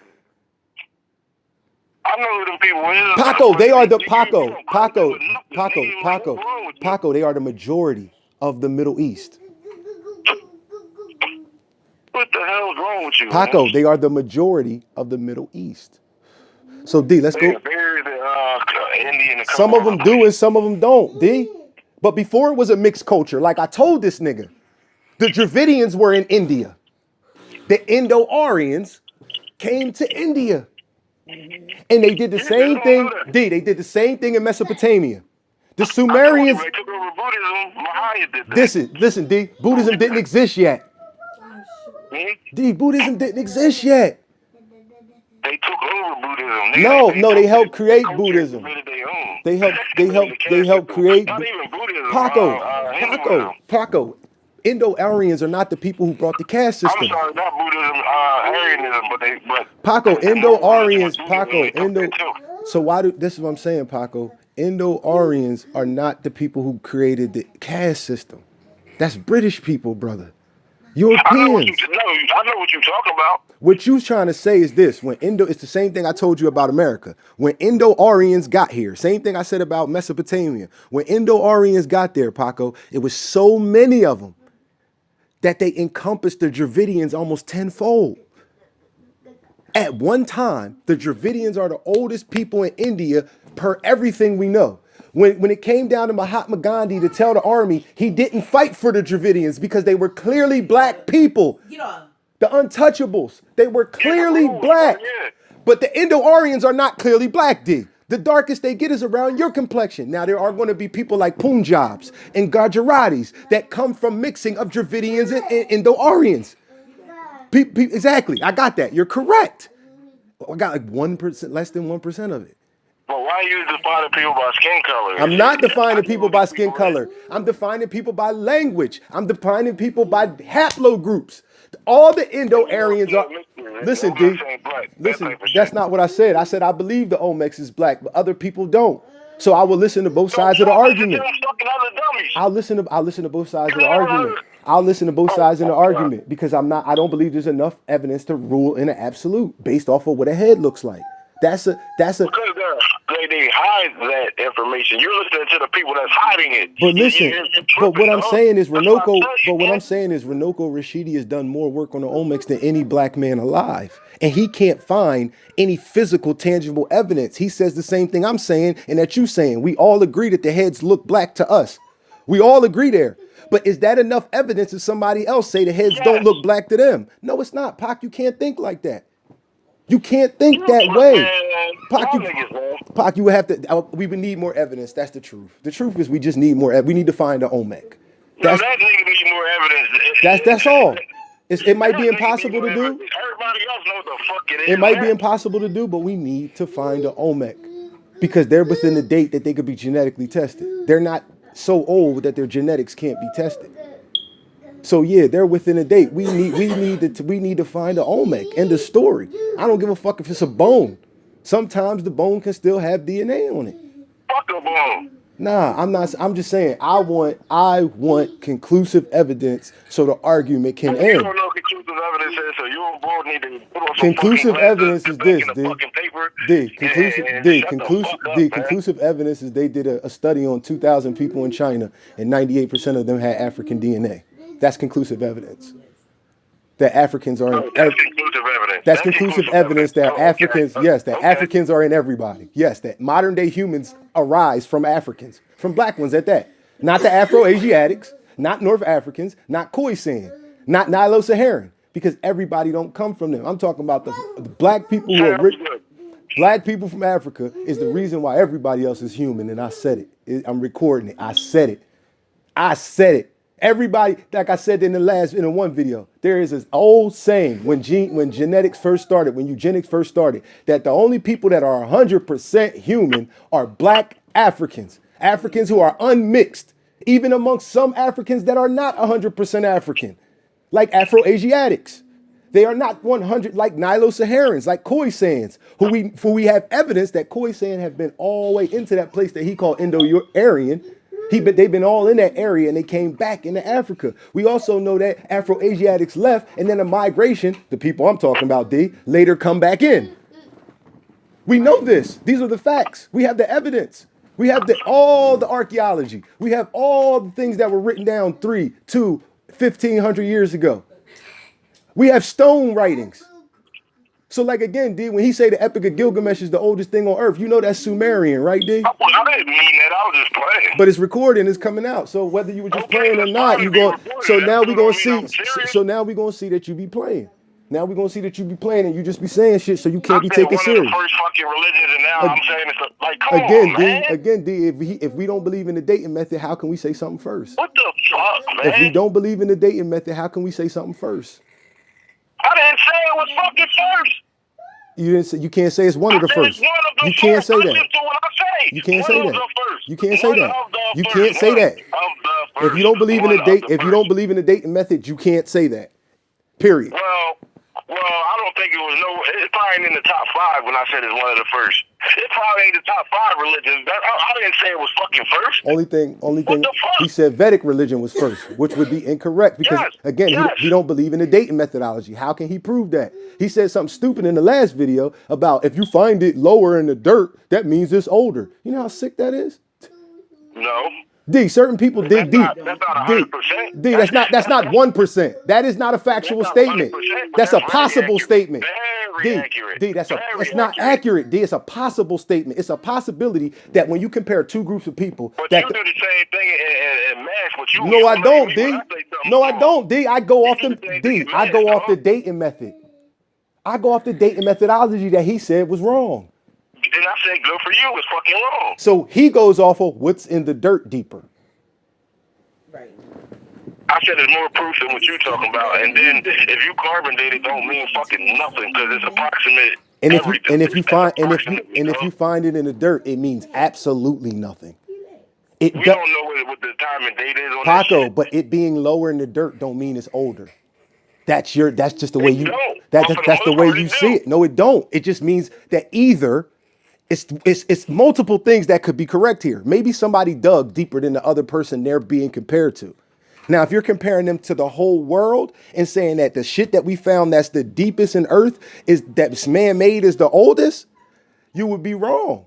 I know who them people is. Paco, they are the You don't Paco, they are the majority of the Middle East. What the hell's wrong with you? Paco, man? they are the majority of the Middle East. So D, let's go. They're very Indian. Some of them do and some of them don't, D. But before it was a mixed culture, like I told this nigga, the Dravidians were in India. The Indo-Aryans came to India. And they did the same thing. D, they did the same thing in Mesopotamia. The Sumerians. They took over Buddhism. Mahaya did that. Listen, D, Buddhism didn't exist yet. D, Buddhism didn't exist yet. They took over Buddhism. No, they helped create Buddhism. They helped create. Not even Buddhism. Paco. Indo-Aryans are not the people who brought the caste system. I'm sorry, not Buddhism, Aryanism, but Paco, Indo-Aryans, So this is what I'm saying, Paco. Indo-Aryans are not the people who created the caste system. That's British people, brother. Europeans. I know what you're talking about. What you trying to say is this: it's the same thing I told you about America. When Indo-Aryans got here, same thing I said about Mesopotamia. When Indo-Aryans got there, Paco, it was so many of them that they encompassed the Dravidians almost tenfold. At one time, the Dravidians are the oldest people in India per everything we know. When it came down to Mahatma Gandhi to tell the army, he didn't fight for the Dravidians because they were clearly black people. The untouchables, they were clearly black. But the Indo-Aryans are not clearly black, D. The darkest they get is around your complexion. Now, there are going to be people like Punjabs and Gujaratis that come from mixing of Dravidians and Indo-Aryans. Exactly. I got that. You're correct. I got like 1%, less than 1% of it. But why are you defining people by skin color? I'm not defining people by skin color. I'm defining people by language. I'm defining people by haplogroups. All the Indo-Aryans are. Listen, D. Listen, that's not what I said. I said I believe the Olmecs is black, but other people don't. So I will listen to both sides of the argument. I'll listen to both sides of the argument. I'll listen to both sides in the argument because I don't believe there's enough evidence to rule in an absolute based off of what a head looks like. That's a Because they hide that information. You're listening to the people that's hiding it. But listen, but what I'm saying is Renoko Renoko Rashidi has done more work on the omics than any black man alive. And he can't find any physical, tangible evidence. He says the same thing I'm saying and that you're saying. We all agree that the heads look black to us. We all agree there. But is that enough evidence to somebody else say the heads don't look black to them? No, it's not. Pac, you can't think like that. You can't think that way. Pac, you would have to. We would need more evidence. That's the truth. The truth is, we just need more. We need to find the OMEC. That nigga need more evidence. That's all. It might be impossible to do. Everybody else knows the fuck it is. It might be impossible to do, but we need to find the OMEC because they're within the date that they could be genetically tested. They're not so old that their genetics can't be tested. So yeah, they're within a date. We need to find the OMEC. End of story. I don't give a fuck if it's a bone. Sometimes the bone can still have DNA on it. Fuck a bone. Nah, I'm not. I'm just saying. I want conclusive evidence so the argument can end. You don't know conclusive evidence is, so you both need to put on some conclusive evidence is this, Conclusive evidence is they did a study on 2,000 people in China and 98% of them had African DNA. That's conclusive evidence. That Africans are in that's conclusive evidence. That's conclusive evidence that Africans, yes, that Africans are in everybody. Yes, that modern day humans arise from Africans, from black ones at that. Not the Afro-Asiatics, not North Africans, not Khoisan, not Nilo-Saharan, because everybody don't come from them. I'm talking about the black people who are rich. Black people from Africa is the reason why everybody else is human, and I said it. I'm recording it. I said it. Everybody, like I said in the one video, there is this old saying when genetics first started, when eugenics first started, that the only people that are 100% human are black Africans, Africans who are unmixed, even amongst some Africans that are not 100% African, like Afro-Asiatics. They are not 100 like Nilo-Saharans, like Khoisans, who we have evidence that Khoisan have been all the way into that place that he called Indo-Aryan. They've been all in that area and they came back into Africa. We also know that Afro-Asiatics left and then a migration, the people I'm talking about, D, later come back in. We know this. These are the facts. We have the evidence. We have all the archaeology. We have all the things that were written down 1,500 years ago. We have stone writings. So like again, D, when he say the Epic of Gilgamesh is the oldest thing on earth, you know that's Sumerian, right, D? I didn't mean that. I was just playing. But it's recording, it's coming out. So whether you were just playing or not, you go. So now we're gonna see. So now we're gonna see that you be playing. Now we're gonna see that you be playing and you just be saying shit, so you can't be taken serious. One of the first fucking religions, and now I'm saying it's like, come on, man. Again, D. If we don't believe in the dating method, how can we say something first? What the fuck, man? If we don't believe in the dating method, how can we say something first? I didn't say it was fucking first. You didn't say. You can't say it's one of the first. You can't say that. You can't say that. You can't say that. You can't say that. If you don't believe in the date, if you don't believe in the dating method, you can't say that. Period. Well, I don't think it was it's probably ain't in the top 5 when I said it's one of the first. It probably ain't the top 5 religions. I didn't say it was fucking first. Only thing he said Vedic religion was first, which would be incorrect because he don't believe in the dating methodology. How can he prove that? He said something stupid in the last video about if you find it lower in the dirt, that means it's older. You know how sick that is? No. D, certain people did D. That's not 100%. D, that's not 1%. That is not a factual statement. That's a possible statement. D, that's not accurate. D, it's a possible statement. It's a possibility that when you compare two groups of people, but you do the same thing and match what you. No, I don't, D. No, I don't, D. I go off the dating method. I go off the dating methodology that he said was wrong. Then I said, good for you, it's fucking wrong. So he goes off of what's in the dirt deeper. Right. I said there's more proof than what you're talking about. And then if you carbon date it, don't mean fucking nothing because it's approximate. And if you find it in the dirt, it means absolutely nothing. We don't know what the time and date is on Paco, that but it being lower in the dirt don't mean it's older. That's just the way you. That's the way you see it. No, it don't. It just means that either. It's multiple things that could be correct here. Maybe somebody dug deeper than the other person they're being compared to. Now, if you're comparing them to the whole world and saying that the shit that we found that's the deepest in Earth is that's man-made is the oldest, you would be wrong.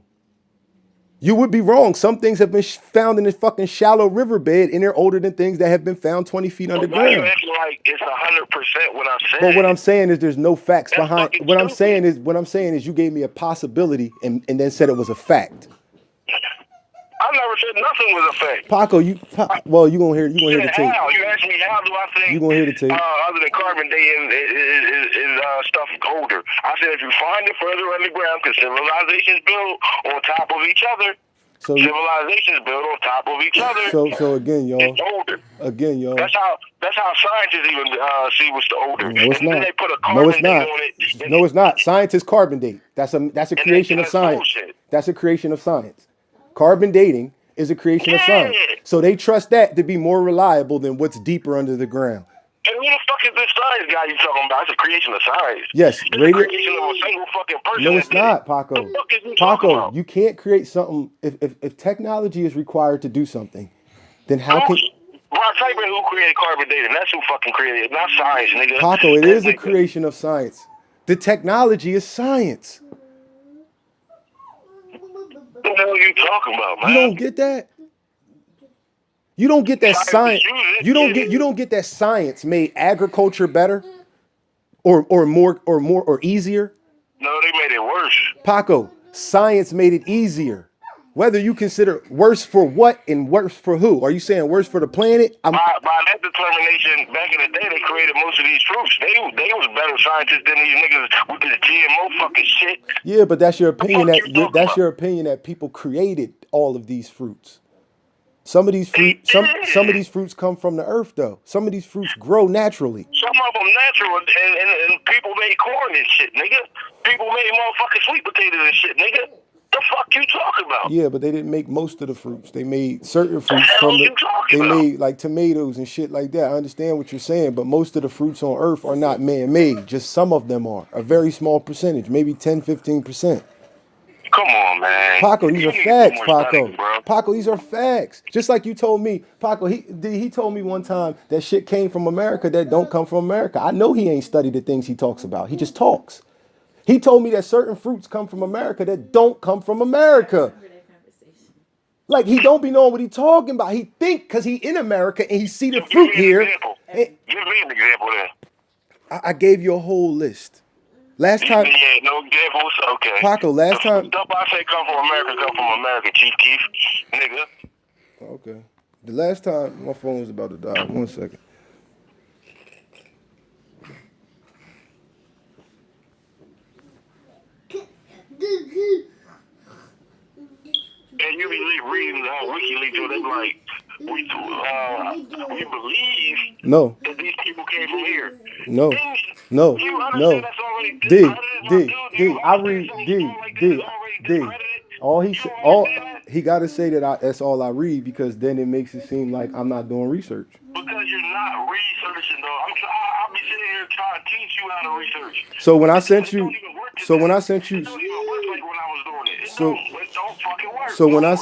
You would be wrong. Some things have been found in this fucking shallow riverbed, and they're older than things that have been found 20 feet Why you underground. acting like it's 100% what I'm saying? But what I'm saying is there's no facts That's behind. fucking What I'm stupid. saying is you gave me a possibility and then said it was a fact. I never said nothing was a fact. Paco, well, you gonna hear the tape. How? You asked me how do I think You gonna hear the tape. other than carbon dating is stuff older. I said if you find it further underground, because civilizations build on top of each other. So Civilizations build on top of each other. So again, y'all. It's older. Again, y'all. That's how scientists even see what's the older. No, it's and then not. they put a No, carbon it's date not. on it. No, it's not. Scientists carbon date. That's a creation of that's science. bullshit. That's a creation of science. Carbon dating is a creation of science. Yeah. So they trust that to be more reliable than what's deeper under the ground. And who the fuck is this science guy you talking about? It's a creation of science. Yes, It's radio. a creation of a single fucking person. No, it's that did not, it. Paco. What the fuck is you talking Paco, about? you can't create something if technology is required to do something, then how can Bro, type in who created carbon dating. That's who fucking created it, not science, nigga. Paco, it That is a nigga. creation of science. The technology is science. What the hell are you talking about, man? You don't get that? You don't get that science. You don't get that science made agriculture better or more easier. No, they made it worse. Paco, science made it easier. Whether you consider worse for what and worse for who. Are you saying worse for the planet? By that determination, back in the day, they created most of these fruits. They was better scientists than these niggas with this GMO fucking shit. Yeah, but that's your opinion fuck you talking about? your opinion that people created all of these fruits. Some of these fruits come from the earth though. Some of these fruits grow naturally. Some of them natural, and people made corn and shit, nigga. People made motherfucking sweet potatoes and shit, nigga. The fuck you talking about? Yeah, but they didn't make most of the fruits. They made certain fruits hell from you talking they about? made like tomatoes and shit like that. I understand what you're saying, but most of the fruits on earth are not man-made. Just some of them are. A very small percentage, maybe 10-15%. Come on, man. Paco, these You are need to do facts, more Paco. studying, bro. Paco, these are facts. Just like you told me, Paco, he told me one time that shit came from America that don't come from America. I know he ain't studied the things he talks about. He just talks. He told me that certain fruits come from America that don't come from America. Like he don't be knowing what he talking about. He think because he in America and he see the fruit Give me here. an example. Give me an example then. I gave you a whole list. Last time, Yeah, no examples. Okay. Paco, last time. Stuff I say come from America, Chief Keef, nigga. Okay. The last time my phone was about to die. 1 second. And you be reading WikiLeaks, or they like, we believe No. that these people came from here. No. And No. you No. understand that's already D. discredited, my D. dude? D. You I understand read something D. small like that D. is already D. discredited? All he You said. don't All understand that? he got to say that that's all I read because then it makes it seem like I'm not doing research. Because you're not researching, though. I'll be sitting here trying to teach you how to research. So when I sent you, It don't even work so when I today. sent you, It don't even work like when I was doing it. So- It don't fucking work. so when no I more.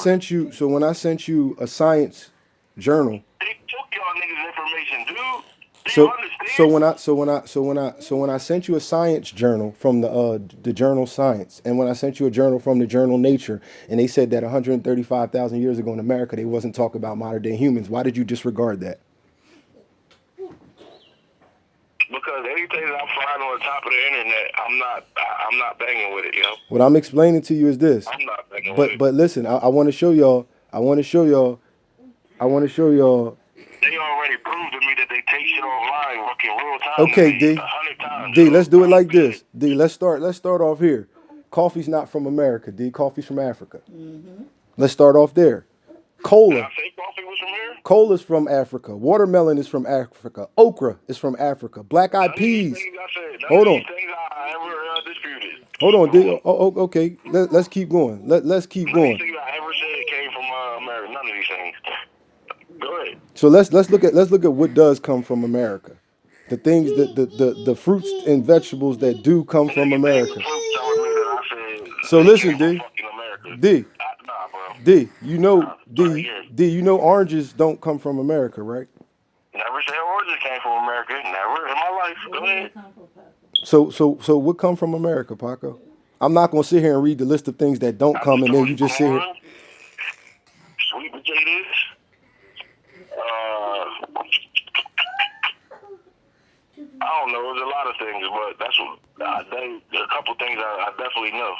sent you a science journal. They took y'all niggas' information, dude. Do So you understand? so when I sent you a science journal from the journal Science, and when I sent you a journal from the journal Nature, and they said that 135,000 years ago in America they wasn't talking about modern day humans, why did you disregard that? Because anything that I find on the top of the internet, I'm not banging with it, you know. What I'm explaining to you is this. I'm not banging with it. But listen, I want to show y'all. They already proved to me that they take shit online fucking real time. Okay, to me, D. 100 times. D, let's do it like this. D, let's start off here. Coffee's not from America, D. Coffee's from Africa. Let's start off there. Did Cola. I say coffee was from here? Cola's from Africa. Watermelon is from Africa. Okra is from Africa. Black eyed None of these peas. things I said, none Hold of on. these things I ever disputed. Hold on, D. Okay. Let's keep going. Let's keep None of going. these things I ever said came from America. None of these things. Go ahead. So let's look at what does come from America. The things that the fruits and vegetables that do come from America. So listen, D. D. Nah, bro. D, you know oranges don't come from America, right? Never said oranges came from America. Never in my life. Go ahead. So what come from America, Paco? I'm not gonna sit here and read the list of things that don't come, and then you just sit here. Sweet potatoes. I don't know. There's a lot of things, but that's what a couple things I definitely know.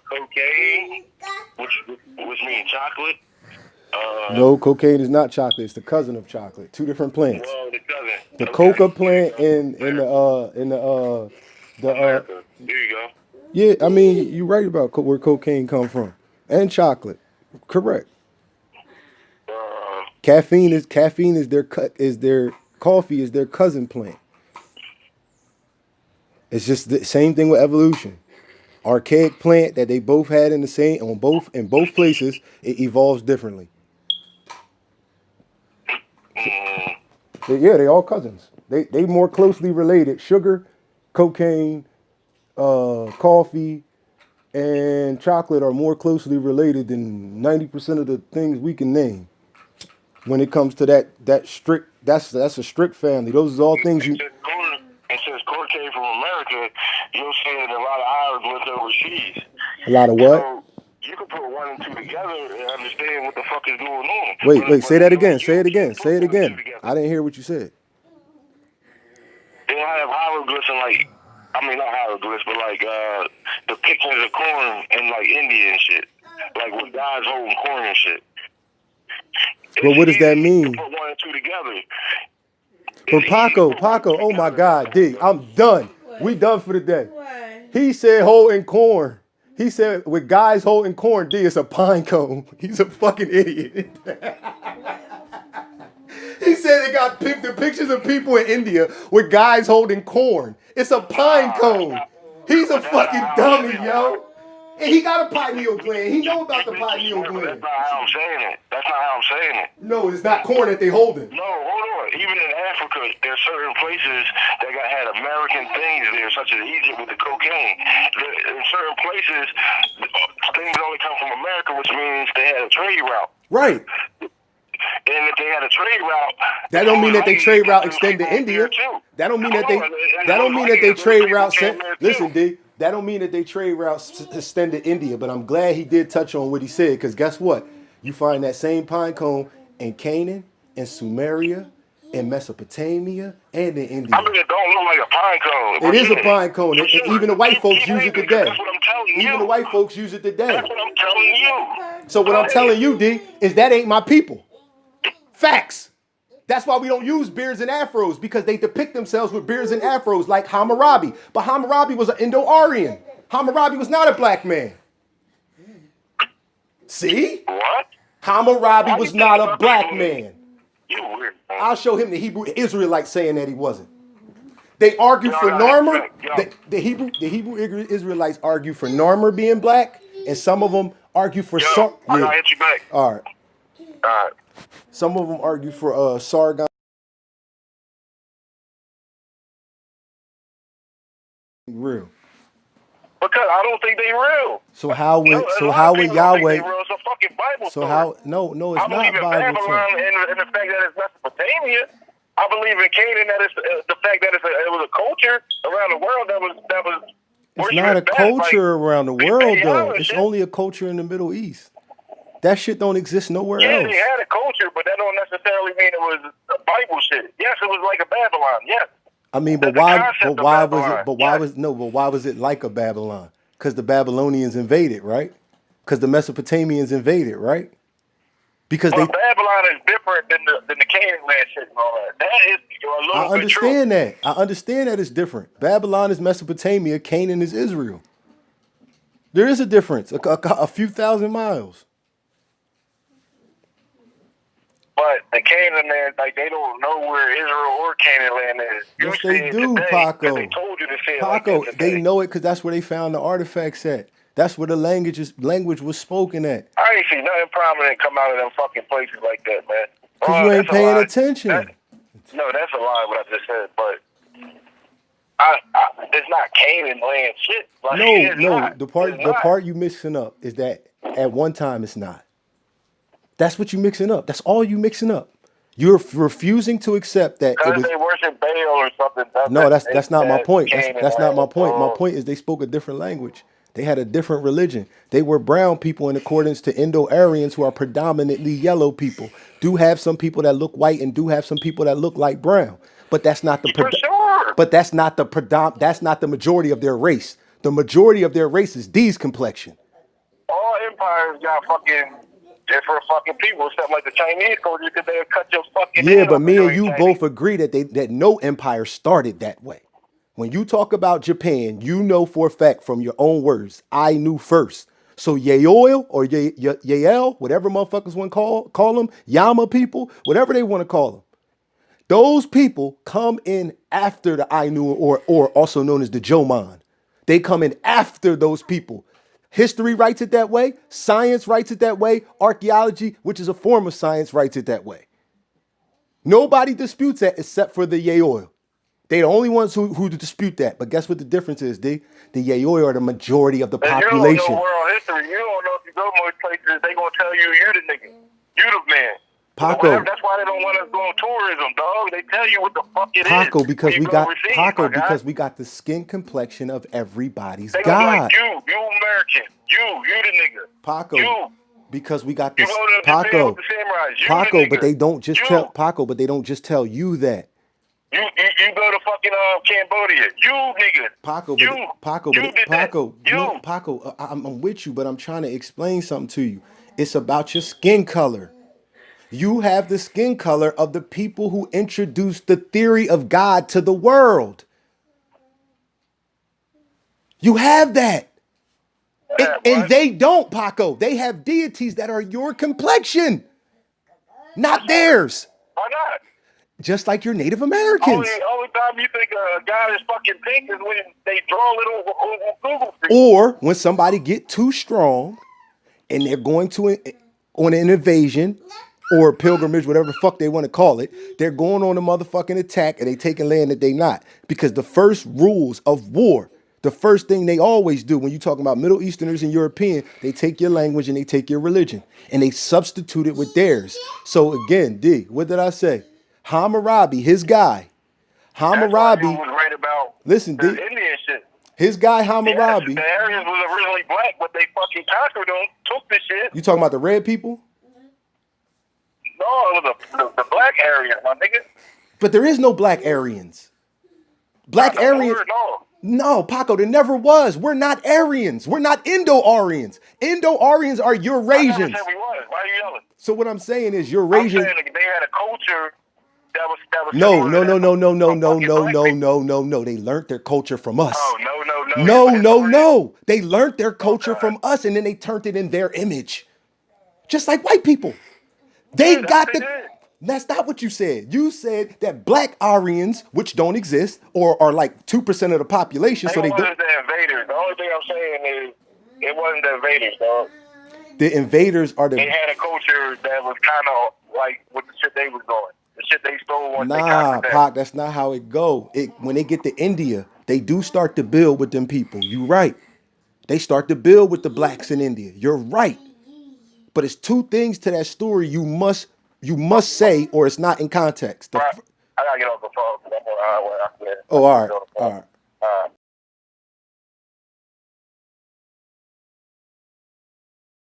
Cocaine, which means chocolate. No, cocaine is not chocolate. It's the cousin of chocolate. Two different plants. Well, the cousin. The coca plant and the America. There you go. yeah. I mean, you're right about where cocaine come from, and chocolate. Correct. Caffeine is their coffee is their cousin plant. It's just the same thing with evolution. Archaic plant that they both had in both places, it evolves differently. They all cousins. They more closely related. Sugar, cocaine, coffee, and chocolate are more closely related than 90% of the things we can name. When it comes to that's a strict family. Those are all things you. And since corn came from America, you'll see it in a lot of hieroglyphs overseas. A lot of what? So you can put one and two together and understand what the fuck is going on. Wait, say that again. Say it again. Say it again. I didn't hear what you said. They'll have hieroglyphs and not hieroglyphs, but depictions of corn in India and shit. Like with guys holding corn and shit. Well, what does that mean? Put one and two together. But Paco, oh my God, D, I'm done. What? We done for the day. What? He said holding corn. He said with guys holding corn, D, it's a pine cone. He's a fucking idiot. He said they got pictures of people in India with guys holding corn. It's a pine cone. He's a fucking dummy, yo. And he got a pineal gland. He know about the pineal gland. That's not how I'm saying it. No, it's not corn that they holding. No, hold on. Even in Africa, there's certain places that had American things there, such as Egypt with the cocaine. In certain places, things only come from America, which means they had a trade route. Right. And if they had a trade route, that don't mean that they trade route extend to India. That don't mean that they trade route. Listen, D. That don't mean that they trade routes extend to India, but I'm glad he did touch on what he said, because guess what? You find that same pine cone in Canaan, in Sumeria, in Mesopotamia, and in India. I mean, it don't look like a pine cone. It is a pine cone. Even the white folks use it today. That's what I'm telling you. Even the white folks use it today. That's what I'm telling you. So what I'm telling you, D, is that ain't my people. Facts. That's why we don't use beards and afros, because they depict themselves with beards and afros like Hammurabi. But Hammurabi was an Indo-Aryan. Hammurabi was not a black man. See? What? Hammurabi was not a black man. You weird, man. I'll show him the Hebrew Israelites saying that he wasn't. They argue for Narmer. The Hebrew Israelites argue for Narmer being black, and some of them argue for I gotta hit you back. All right. All right. Some of them argue for Sargon. Real. Because I don't think they real. So how would Yahweh? It's a fucking Bible story. No, it's I not believe in Bible Babylon story. and the fact that it's Mesopotamia. I believe in Canaan that it's the fact that it was a culture around the world that was. It's not a culture around the world though. It's only a culture in the Middle East. That shit don't exist nowhere else. Yeah, they had a culture, but that don't necessarily mean it was a Bible shit. Yes, it was like a Babylon. Yes. I mean, but why was it like a Babylon? Because the Babylonians invaded, right? Because the Mesopotamians invaded, right? Because Babylon is different than the Canaan land shit and all that. That is a little I understand that. I understand that it's different. Babylon is Mesopotamia. Canaan is Israel. There is a difference, a few thousand miles. But the Canaan land, they don't know where Israel or Canaan land is. Yes, they do, Paco. They told you to say Paco, it like they know it because that's where they found the artifacts at. That's where the language was spoken at. I ain't see nothing prominent come out of them fucking places like that, man. Because you ain't paying attention. No, that's a lie what I just said, but it's not Canaan land shit. No, the part you mixing up is that at one time it's not. That's what you mixing up. That's all you mixing up. You're refusing to accept that it Because was. they worship Baal or something. No, that's not my point. Cain and That's not my point. My Oh, point is they spoke a different language. They had a different religion. They were brown people in accordance to Indo-Aryans, who are predominantly yellow people. Do have some people that look white and do have some people that look like brown. But that's not the for sure. but that's not the that's not the majority of their race. The majority of their race is D's complexion. All empires got fucking different fucking people, except like the Chinese culture, because they'll cut your fucking Yeah, head but off me if and you you ain't both Chinese. agree that that no empire started that way. When you talk about Japan, you know for a fact from your own words, I knew first. So Yael or Yael, whatever motherfuckers want to call them, Yama people, whatever they want to call them. Those people come in after the Ainu or also known as the Jomon. They come in after those people. History writes it that way. Science writes it that way. Archaeology, which is a form of science, writes it that way. Nobody disputes that except for the Yaoi. They're the only ones who dispute that. But guess what the difference is, D? The Yaoi are the majority of the And you don't population. know world history. You don't know if you go most places, they gonna tell you the nigga. You the man. Paco. That's why they don't want us going tourism, dog. They tell you what the fuck it Paco, is. because when we you got go overseas, Paco, my guy. because we got the skin complexion of everybody's They gonna be God. like, you American. You the nigga. Paco, You. because we got You this go to Japan Paco. with the samurais. You Paco, the nigga. but they don't just you. tell Paco, but they don't just tell you that. You go to fucking Cambodia. You nigga. Paco, you. but Paco, you but did Paco, that. You. no, Paco, I'm with you, but I'm trying to explain something to you. It's about your skin color. You have the skin color of the people who introduced the theory of God to the world. You have that. And they don't, Paco. They have deities that are your complexion, not theirs. Why not? Just like your Native Americans. Only time you think a guy is fucking pink is when they draw it on Google for you. Or when somebody get too strong and they're going to on an invasion or a pilgrimage, whatever the fuck they want to call it, they're going on a motherfucking attack and they taking land that they not. Because the first rules of war, the first thing they always do when you talking about Middle Easterners and European, they take your language and they take your religion and they substitute it with theirs. So again, D, what did I say? Hammurabi, his guy. Hammurabi. That's why you was right about Listen, the D. Indian shit. His guy Hammurabi. Yes, the Aryans was originally black, but they fucking conquered them, took the shit. You talking about the red people? No, it was the black Aryans, my nigga. But there is no black Aryans. Black Aryans. No, Paco, there never was. We're not Aryans. We're not Indo-Aryans. Indo-Aryans are Eurasians. I never said we was. Why are you yelling? So what I'm saying is I'm Eurasians. saying they had a culture that was No. similar to No. They learned their culture from us. Oh, no. They learned their culture from us and then they turned it in their image. Just like white people. They Yeah, got they the. did. That's not what you said. You said that black Aryans, which don't exist, or are like 2% of the population, so they wasn't don't. the invaders. The only thing I'm saying is it wasn't the invaders, dog. The invaders are They the. had a culture that was kind of like what the shit they was doing. The shit they stole once they Nah, conquered Pac, that's not how it go. When they get to India, they do start to build with them people. You right. They start to build with the blacks in India. You're right. But it's two things to that story you must say, or it's not in context. Right. I gotta get off the phone. Oh, all right. All right.